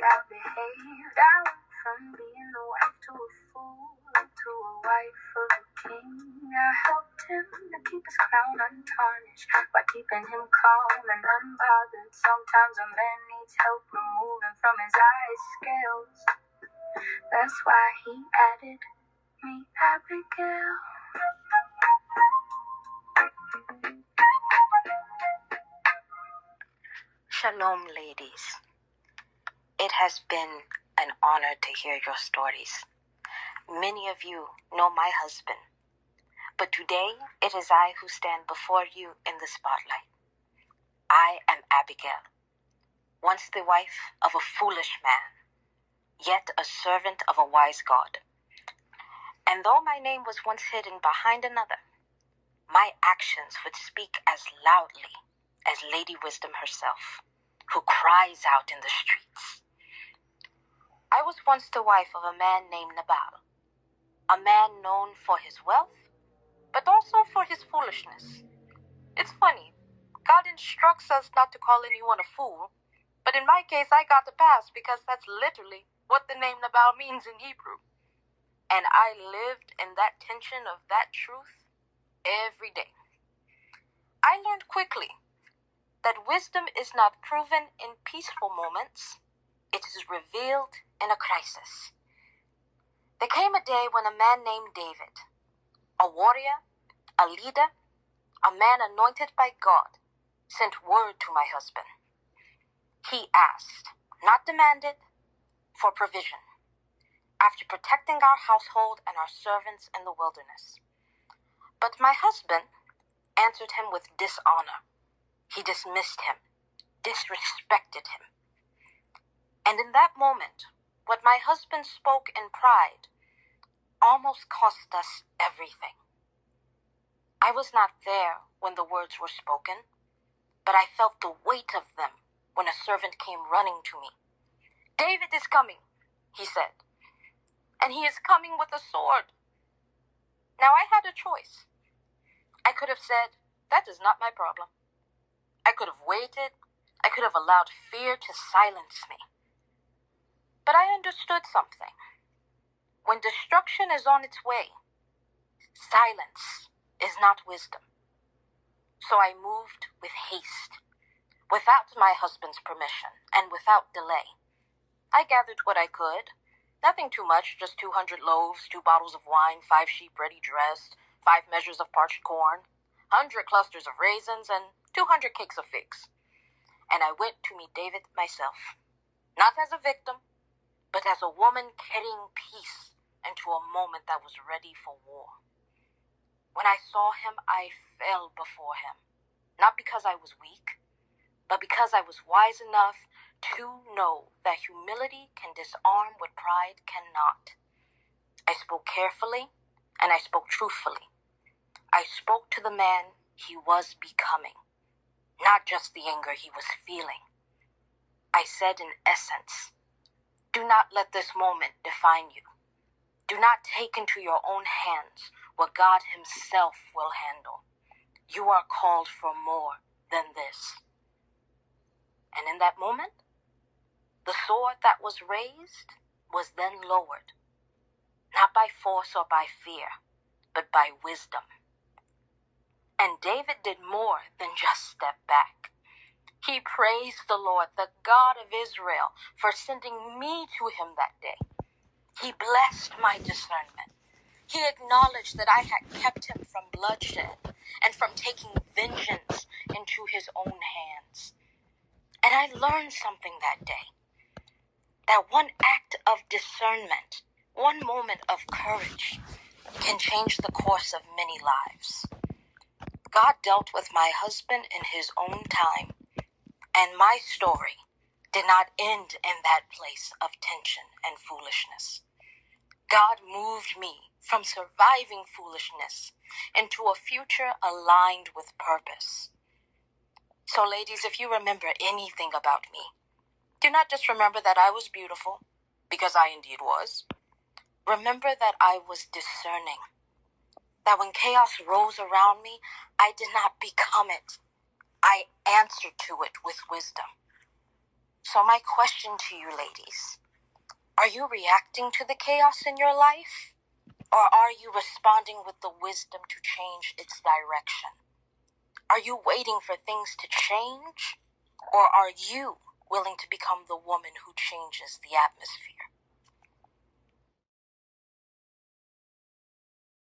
I behaved. I went from being a wife to a fool, to a wife of a king. I helped him to keep his crown untarnished by keeping him calm and unbothered. Sometimes a man needs help removing from his eyes scales. That's why he added me Abigail. Shalom, ladies. It has been an honor to hear your stories. Many of you know my husband, but today it is I who stand before you in the spotlight. I am Abigail, once the wife of a foolish man, yet a servant of a wise God. And though my name was once hidden behind another, my actions would speak as loudly as Lady Wisdom herself, who cries out in the streets. I was once the wife of a man named Nabal, a man known for his wealth, but also for his foolishness. It's funny, God instructs us not to call anyone a fool, but in my case I got the pass because that's literally what the name Nabal means in Hebrew. And I lived in that tension of that truth every day. I learned quickly that wisdom is not proven in peaceful moments. It is revealed in a crisis. There came a day when a man named David, a warrior, a leader, a man anointed by God, sent word to my husband. He asked, not demanded, for provision, after protecting our household and our servants in the wilderness. But my husband answered him with dishonor. He dismissed him, disrespected him. And in that moment, what my husband spoke in pride almost cost us everything. I was not there when the words were spoken, but I felt the weight of them when a servant came running to me. "David is coming," he said, "and he is coming with a sword." Now I had a choice. I could have said, "That is not my problem." I could have waited. I could have allowed fear to silence me. But I understood something. When destruction is on its way, silence is not wisdom. So I moved with haste, without my husband's permission, and without delay. I gathered what I could. Nothing too much, just 200 loaves, 2 bottles of wine, 5 sheep ready dressed, 5 measures of parched corn, 100 clusters of raisins, and 200 cakes of figs. And I went to meet David myself, not as a victim, but as a woman carrying peace into a moment that was ready for war. When I saw him, I fell before him, not because I was weak, but because I was wise enough to know that humility can disarm what pride cannot. I spoke carefully, and I spoke truthfully. I spoke to the man he was becoming, not just the anger he was feeling. I said in essence, do not let this moment define you. Do not take into your own hands what God himself will handle. You are called for more than this. And in that moment, the sword that was raised was then lowered, not by force or by fear, but by wisdom. And David did more than just step back. He praised the Lord, the God of Israel, for sending me to him that day. He blessed my discernment. He acknowledged that I had kept him from bloodshed and from taking vengeance into his own hands. And I learned something that day. That one act of discernment, one moment of courage, can change the course of many lives. God dealt with my husband in his own time, and my story did not end in that place of tension and foolishness. God moved me from surviving foolishness into a future aligned with purpose. So, ladies, if you remember anything about me, do not just remember that I was beautiful, because I indeed was. Remember that I was discerning. That when chaos rose around me, I did not become it. I answered to it with wisdom. So my question to you ladies, are you reacting to the chaos in your life? Or are you responding with the wisdom to change its direction? Are you waiting for things to change? Or are you willing to become the woman who changes the atmosphere?